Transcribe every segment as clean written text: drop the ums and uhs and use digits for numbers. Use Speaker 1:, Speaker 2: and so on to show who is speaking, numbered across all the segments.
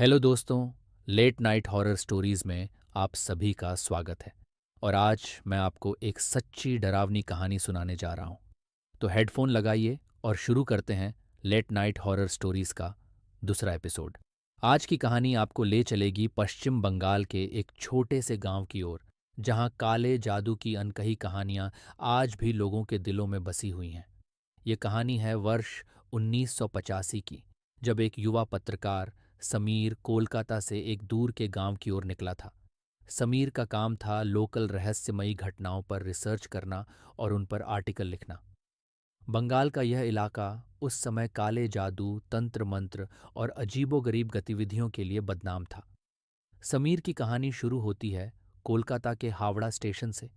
Speaker 1: Hello दोस्तों। Late night horror stories में आप सभी का स्वागत है। और आज मैं आपको एक सच्ची डरावनी कहानी सुनाने जा रहा हूँ। तो हेडफोन लगाइए और शुरू करते हैं लेट नाइट हॉरर स्टोरीज का दूसरा एपिसोड। आज की कहानी आपको ले चलेगी पश्चिम बंगाल के एक छोटे से गांव की ओर, जहां काले जादू की अनकही कहानियां आज भी लोगों के दिलों में बसी हुई हैं। ये कहानी है वर्ष 1985 की, जब एक युवा पत्रकार समीर कोलकाता से एक दूर के गांव की ओर निकला था। समीर का काम था लोकल रहस्यमयी घटनाओं पर रिसर्च करना और उन पर आर्टिकल लिखना। बंगाल का यह इलाका उस समय काले जादू, तंत्र मंत्र और अजीबोगरीब गतिविधियों के लिए बदनाम था। समीर की कहानी शुरू होती है कोलकाता के हावड़ा स्टेशन से,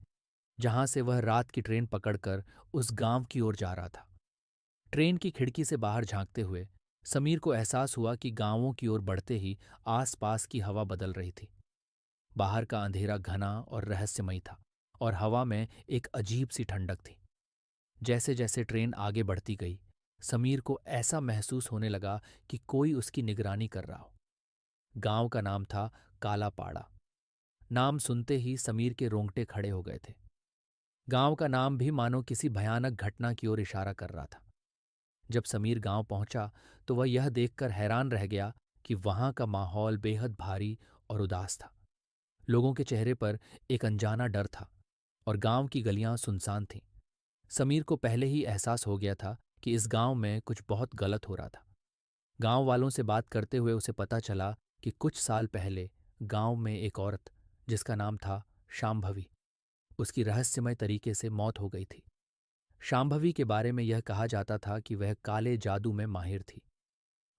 Speaker 1: जहां से वह रात की ट्रेन पकड़कर उस गांव की ओर जा रहा था। ट्रेन की खिड़की से बाहर झांकते हुए समीर को एहसास हुआ कि गांवों की ओर बढ़ते ही आसपास की हवा बदल रही थी। बाहर का अंधेरा घना और रहस्यमयी था, और हवा में एक अजीब सी ठंडक थी। जैसे जैसे ट्रेन आगे बढ़ती गई, समीर को ऐसा महसूस होने लगा कि कोई उसकी निगरानी कर रहा हो। गांव का नाम था कालापाड़ा। नाम सुनते ही समीर के रोंगटे खड़े हो गए थे। गांव का नाम भी मानो किसी भयानक घटना की ओर इशारा कर रहा था। जब समीर गांव पहुंचा तो वह यह देखकर हैरान रह गया कि वहां का माहौल बेहद भारी और उदास था। लोगों के चेहरे पर एक अनजाना डर था, और गांव की गलियां सुनसान थीं। समीर को पहले ही एहसास हो गया था कि इस गांव में कुछ बहुत गलत हो रहा था। गांव वालों से बात करते हुए उसे पता चला कि कुछ साल पहले गांव में एक औरत, जिसका नाम था शांभवी, उसकी रहस्यमय तरीके से मौत हो गई थी। शांभवी के बारे में यह कहा जाता था कि वह काले जादू में माहिर थी।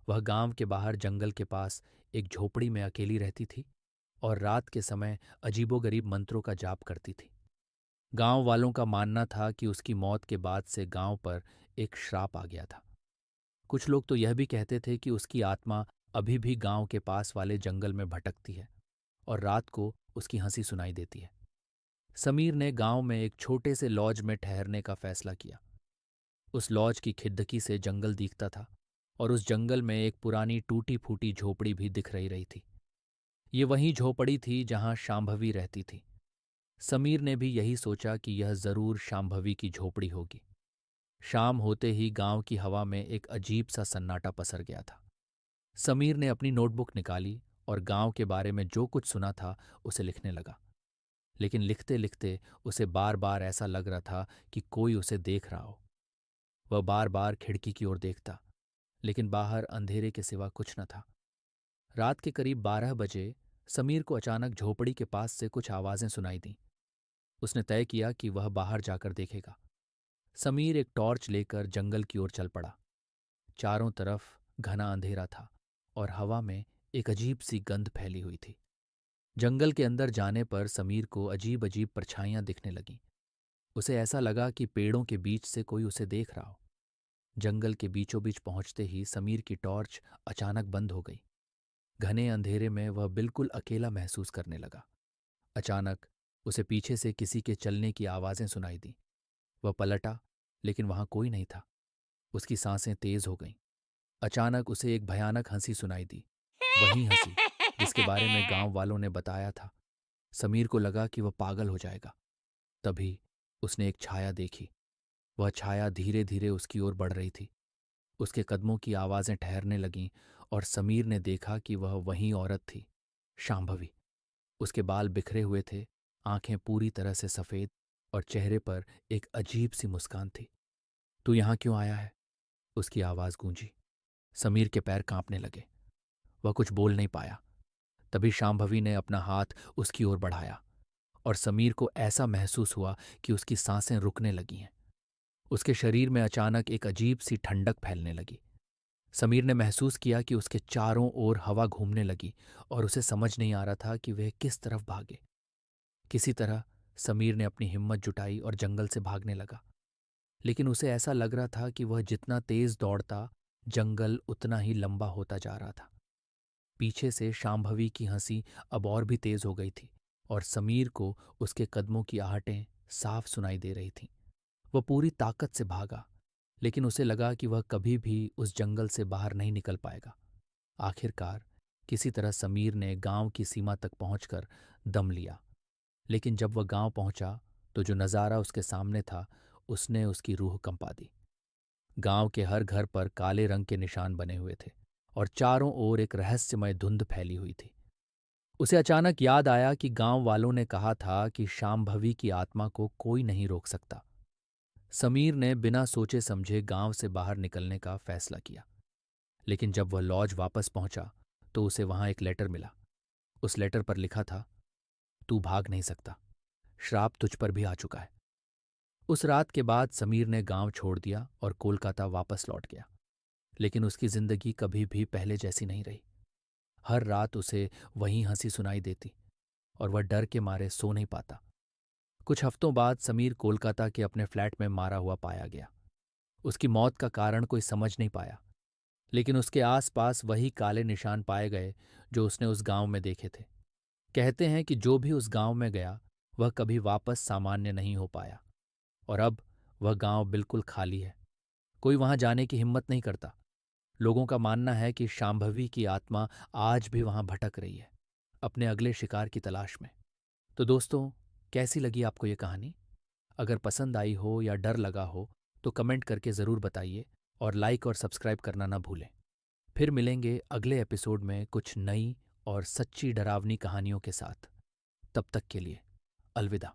Speaker 1: वह गांव के बाहर जंगल के पास एक झोपड़ी में अकेली रहती थी और रात के समय अजीबोगरीब मंत्रों का जाप करती थी। गांव वालों का मानना था कि उसकी मौत के बाद से गांव पर एक श्राप आ गया था। कुछ लोग तो यह भी कहते थे कि उसकी आत्मा अभी भी गांव के पास वाले जंगल में भटकती है और रात को उसकी हंसी सुनाई देती है। समीर ने गांव में एक छोटे से लॉज में ठहरने का फैसला किया। उस लॉज की खिड़की से जंगल दिखता था, और उस जंगल में एक पुरानी टूटी फूटी झोपड़ी भी दिख रही थी। ये वही झोपड़ी थी जहां शांभवी रहती थी। समीर ने भी यही सोचा कि यह जरूर शांभवी की झोपड़ी होगी। शाम होते ही गांव की हवा में एक अजीब सा सन्नाटा पसर गया था। समीर ने अपनी नोटबुक निकाली और गांव के बारे में जो कुछ सुना था उसे लिखने लगा। लेकिन लिखते लिखते उसे बार बार ऐसा लग रहा था कि कोई उसे देख रहा हो। वह बार बार खिड़की की ओर देखता, लेकिन बाहर अंधेरे के सिवा कुछ न था। रात के करीब 12 बजे समीर को अचानक झोपड़ी के पास से कुछ आवाजें सुनाई दीं। उसने तय किया कि वह बाहर जाकर देखेगा। समीर एक टॉर्च लेकर जंगल की ओर चल पड़ा। चारों तरफ घना अंधेरा था, और हवा में एक अजीब सी गंध फैली हुई थी। जंगल के अंदर जाने पर समीर को अजीब अजीब परछाइयां दिखने लगीं। उसे ऐसा लगा कि पेड़ों के बीच से कोई उसे देख रहा हो। जंगल के बीचों बीच पहुंचते ही समीर की टॉर्च अचानक बंद हो गई। घने अंधेरे में वह बिल्कुल अकेला महसूस करने लगा। अचानक उसे पीछे से किसी के चलने की आवाजें सुनाई दी। वह पलटा, लेकिन वहां कोई नहीं था। उसकी सांसें तेज हो गईं। अचानक उसे एक भयानक हंसी सुनाई दी, वही हंसी जिसके बारे में गांव वालों ने बताया था। समीर को लगा कि वह पागल हो जाएगा। तभी उसने एक छाया देखी। वह छाया धीरे धीरे उसकी ओर बढ़ रही थी। उसके कदमों की आवाजें ठहरने लगीं, और समीर ने देखा कि वह वही औरत थी, शांभवी। उसके बाल बिखरे हुए थे, आंखें पूरी तरह से सफेद, और चेहरे पर एक अजीब सी मुस्कान थी। तू यहां क्यों आया है? उसकी आवाज गूंजी। समीर के पैर कांपने लगे। वह कुछ बोल नहीं पाया। तभी शांभवी ने अपना हाथ उसकी ओर बढ़ाया, और समीर को ऐसा महसूस हुआ कि उसकी सांसें रुकने लगी हैं। उसके शरीर में अचानक एक अजीब सी ठंडक फैलने लगी। समीर ने महसूस किया कि उसके चारों ओर हवा घूमने लगी, और उसे समझ नहीं आ रहा था कि वह किस तरफ भागे। किसी तरह समीर ने अपनी हिम्मत जुटाई और जंगल से भागने लगा। लेकिन उसे ऐसा लग रहा था कि वह जितना तेज दौड़ता, जंगल उतना ही लंबा होता जा रहा था। पीछे से शांभवी की हंसी अब और भी तेज हो गई थी, और समीर को उसके कदमों की आहटें साफ सुनाई दे रही थीं। वह पूरी ताकत से भागा, लेकिन उसे लगा कि वह कभी भी उस जंगल से बाहर नहीं निकल पाएगा। आखिरकार किसी तरह समीर ने गांव की सीमा तक पहुंचकर दम लिया। लेकिन जब वह गांव पहुंचा तो जो नज़ारा उसके सामने था उसने उसकी रूह कंपा दी। गांव के हर घर पर काले रंग के निशान बने हुए थे और चारों ओर एक रहस्यमय धुंध फैली हुई थी। उसे अचानक याद आया कि गांव वालों ने कहा था कि शांभवी की आत्मा को कोई नहीं रोक सकता। समीर ने बिना सोचे समझे गांव से बाहर निकलने का फैसला किया। लेकिन जब वह लॉज वापस पहुंचा तो उसे वहां एक लेटर मिला। उस लेटर पर लिखा था, तू भाग नहीं सकता, श्राप तुझ पर भी आ चुका है। उस रात के बाद समीर ने गांव छोड़ दिया और कोलकाता वापस लौट गया। लेकिन उसकी जिंदगी कभी भी पहले जैसी नहीं रही। हर रात उसे वही हंसी सुनाई देती और वह डर के मारे सो नहीं पाता। कुछ हफ्तों बाद समीर कोलकाता के अपने फ्लैट में मारा हुआ पाया गया। उसकी मौत का कारण कोई समझ नहीं पाया, लेकिन उसके आसपास वही काले निशान पाए गए जो उसने उस गांव में देखे थे। कहते हैं कि जो भी उस गांव में गया वह कभी वापस सामान्य नहीं हो पाया। और अब वह गांव बिल्कुल खाली है। कोई वहां जाने की हिम्मत नहीं करता। लोगों का मानना है कि शांभवी की आत्मा आज भी वहां भटक रही है, अपने अगले शिकार की तलाश में। तो दोस्तों, कैसी लगी आपको ये कहानी? अगर पसंद आई हो या डर लगा हो तो कमेंट करके ज़रूर बताइए और लाइक और सब्सक्राइब करना ना भूलें। फिर मिलेंगे अगले एपिसोड में कुछ नई और सच्ची डरावनी कहानियों के साथ। तब तक के लिए अलविदा।